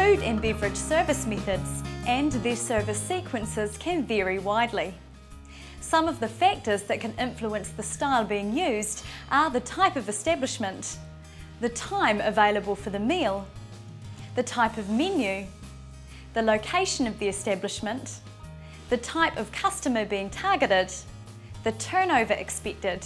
Food and beverage service methods and their service sequences can vary widely. Some of the factors that can influence the style being used are the type of establishment, the time available for the meal, the type of menu, the location of the establishment, the type of customer being targeted, the turnover expected,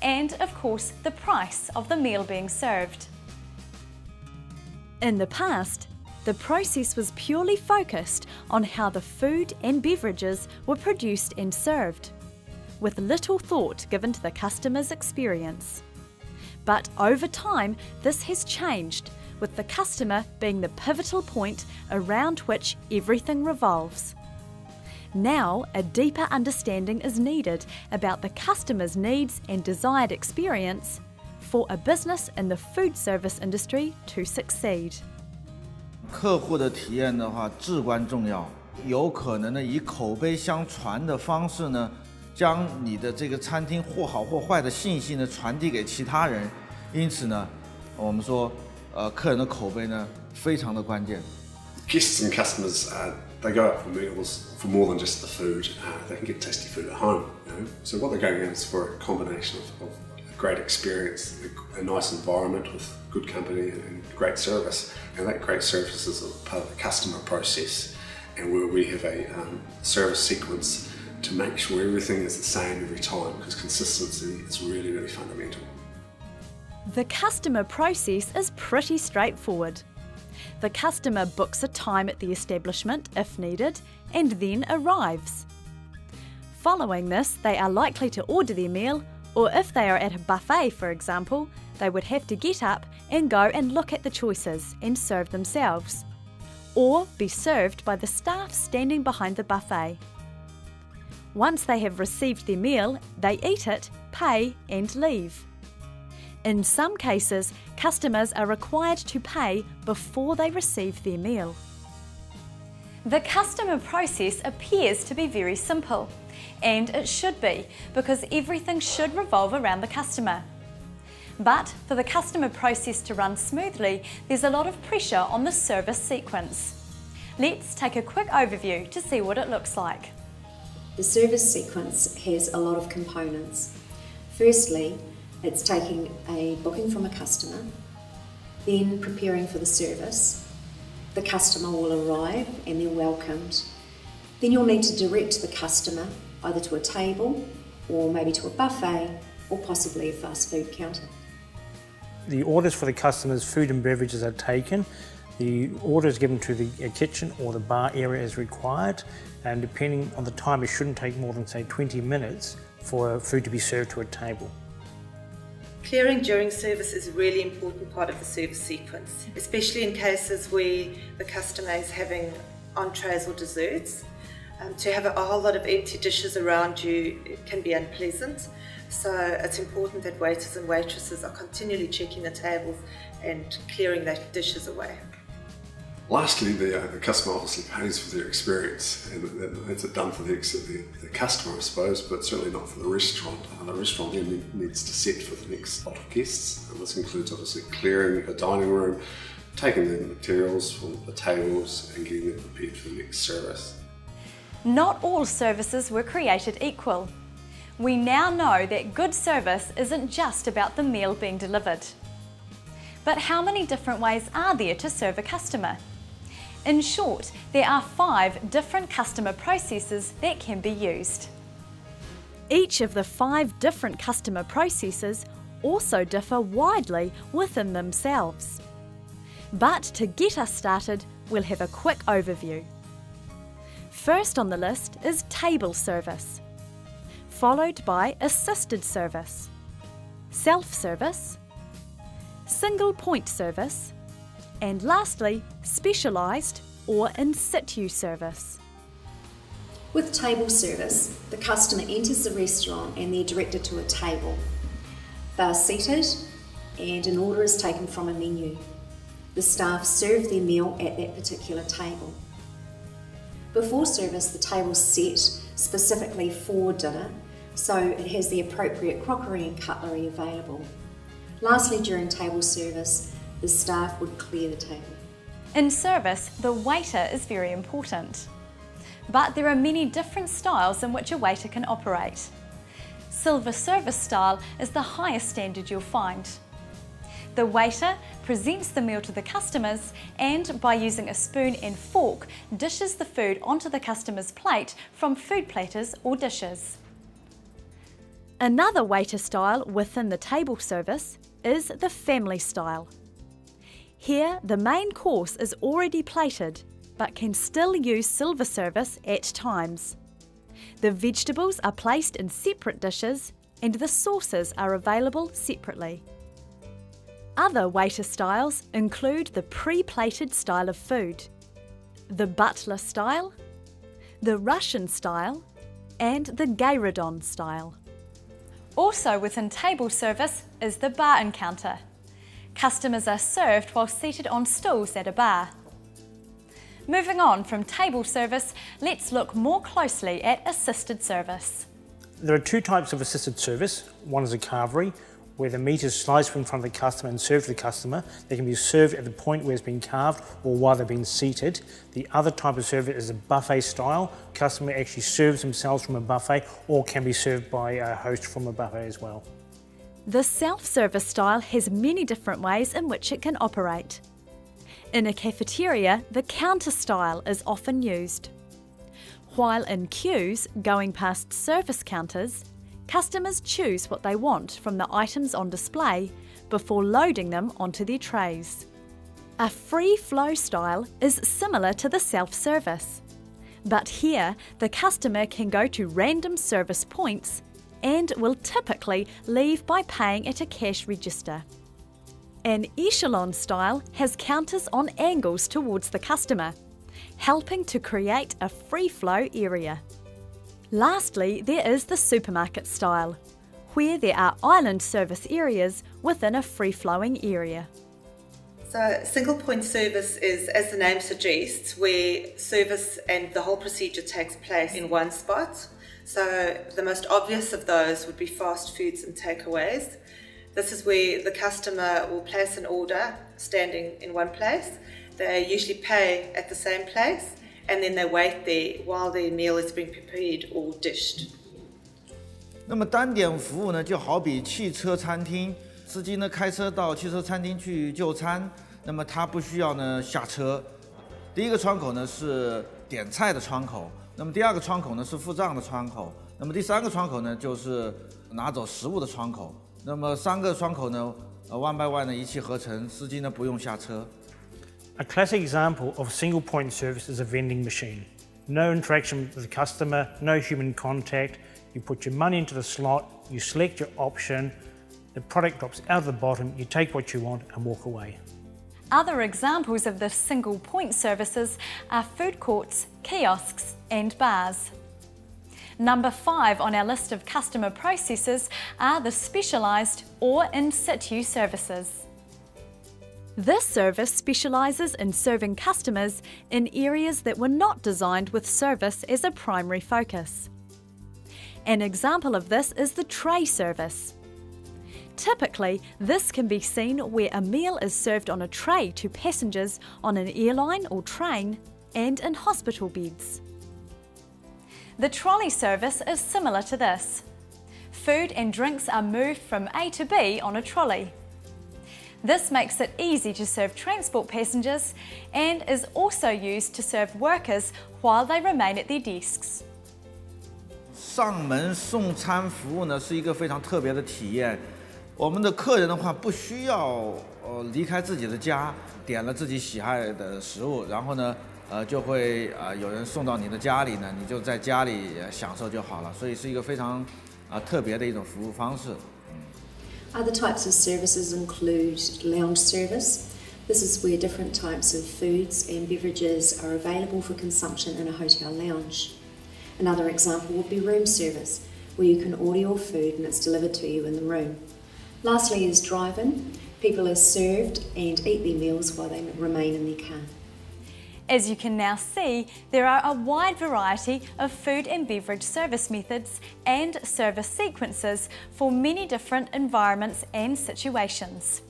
and of course the price of the meal being served. In the past, the process was purely focused on how the food and beverages were produced and served, with little thought given to the customer's experience. But over time, this has changed, with the customer being the pivotal point around which everything revolves. Now, a deeper understanding is needed about the customer's needs and desired experience for a business in the food service industry to succeed. 客户的体验的话至关重要，有可能呢以口碑相传的方式呢，将你的这个餐厅或好或坏的信息呢传递给其他人，因此呢，我们说，客人的口碑呢非常的关键。Guests and customers, they go out for meals for more than just the food. They can get tasty food at home, you know. So what they're going in is for a combination of a great experience, a nice environment with good company and great service. And that great service is a part of the customer process, and where we have a service sequence to make sure everything is the same every time, because consistency is really, really fundamental. The customer process is pretty straightforward. The customer books a time at the establishment if needed and then arrives. Following this, they are likely to order their meal, or if they are at a buffet, for example, they would have to get up and go and look at the choices and serve themselves, or be served by the staff standing behind the buffet. Once they have received their meal, they eat it, pay and leave. In some cases, customers are required to pay before they receive their meal. The customer process appears to be very simple, and it should be, because everything should revolve around the customer. But for the customer process to run smoothly, there's a lot of pressure on the service sequence. Let's take a quick overview to see what it looks like. The service sequence has a lot of components. Firstly, it's taking a booking from a customer, then preparing for the service. The customer will arrive and they're welcomed. Then you'll need to direct the customer either to a table or maybe to a buffet or possibly a fast food counter. The orders for the customers' food and beverages are taken. The order is given to the kitchen or the bar area as required, and depending on the time, it shouldn't take more than, say, 20 minutes for food to be served to a table. Clearing during service is a really important part of the service sequence, especially in cases where the customer is having entrees or desserts. To have a whole lot of empty dishes around you, it can be unpleasant. So it's important that waiters and waitresses are continually checking the tables and clearing those dishes away. Lastly, the customer obviously pays for their experience, and that's done for the customer, I suppose, but certainly not for the restaurant. The restaurant then needs to set for the next lot of guests, and this includes obviously clearing the dining room, taking the materials from the tables and getting them prepared for the next service. Not all services were created equal. We now know that good service isn't just about the meal being delivered. But how many different ways are there to serve a customer? In short, there are 5 different customer processes that can be used. Each of the 5 different customer processes also differ widely within themselves. But to get us started, we'll have a quick overview. First on the list is table service, followed by assisted service, self-service, single point service, and lastly, specialised or in situ service. With table service, the customer enters the restaurant and they're directed to a table. They are seated and an order is taken from a menu. The staff serve their meal at that particular table. Before service, the table's set specifically for dinner, so it has the appropriate crockery and cutlery available. Lastly, during table service, the staff would clear the table. In service, the waiter is very important. But there are many different styles in which a waiter can operate. Silver service style is the highest standard you'll find. The waiter presents the meal to the customers and, by using a spoon and fork, dishes the food onto the customer's plate from food platters or dishes. Another waiter style within the table service is the family style. Here, the main course is already plated, but can still use silver service at times. The vegetables are placed in separate dishes and the sauces are available separately. Other waiter styles include the pre-plated style of food, the butler style, the Russian style, and the Gayrodon style. Also within table service is the bar encounter. Customers are served while seated on stools at a bar. Moving on from table service, let's look more closely at assisted service. There are two types of assisted service. One is a carvery, where the meat is sliced in front of the customer and served to the customer. They can be served at the point where it's been carved or while they're being seated. The other type of service is a buffet style. Customer actually serves themselves from a buffet or can be served by a host from a buffet as well. The self-service style has many different ways in which it can operate. In a cafeteria, the counter style is often used. While in queues, going past service counters, customers choose what they want from the items on display before loading them onto their trays. A free flow style is similar to the self-service, but here the customer can go to random service points and will typically leave by paying at a cash register. An echelon style has counters on angles towards the customer, helping to create a free flow area. Lastly, there is the supermarket style, where there are island service areas within a free-flowing area. So single point service is, as the name suggests, where service and the whole procedure takes place in one spot. So the most obvious of those would be fast foods and takeaways. This is where the customer will place an order standing in one place. They usually pay at the same place and then they wait there while their meal is being prepared or dished. 那么单点服务呢，就好比汽车餐厅，司机呢开车到汽车餐厅去就餐，那么他不需要呢下车。第一个窗口呢是点菜的窗口，那么第二个窗口呢是付账的窗口，那么第三个窗口呢就是拿走食物的窗口。那么三个窗口呢，one by one 呢一气呵成，司机呢不用下车。A classic example of single point service is a vending machine. No interaction with the customer, no human contact. You put your money into the slot, you select your option, the product drops out of the bottom, you take what you want and walk away. Other examples of this single point services are food courts, kiosks and bars. Number 5 on our list of customer processes are the specialised or in situ services. This service specialises in serving customers in areas that were not designed with service as a primary focus. An example of this is the tray service. Typically, this can be seen where a meal is served on a tray to passengers on an airline or train and in hospital beds. The trolley service is similar to this. Food and drinks are moved from A to B on a trolley. This makes it easy to serve transport passengers and is also used to serve workers while they remain at their desks. 上门送餐服务呢是一个非常特别的体验。我们的客人的话不需要离开自己的家，点了自己喜爱的食物，然后呢就会有人送到你的家里呢，你就在家里享受就好了。所以是一个非常特别的一种服务方式。Other types of services include lounge service. This is where different types of foods and beverages are available for consumption in a hotel lounge. Another example would be room service, where you can order your food and it's delivered to you in the room. Lastly is drive-in. People are served and eat their meals while they remain in their car. As you can now see, there are a wide variety of food and beverage service methods and service sequences for many different environments and situations.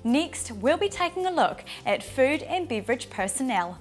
Next, we'll be taking a look at food and beverage personnel.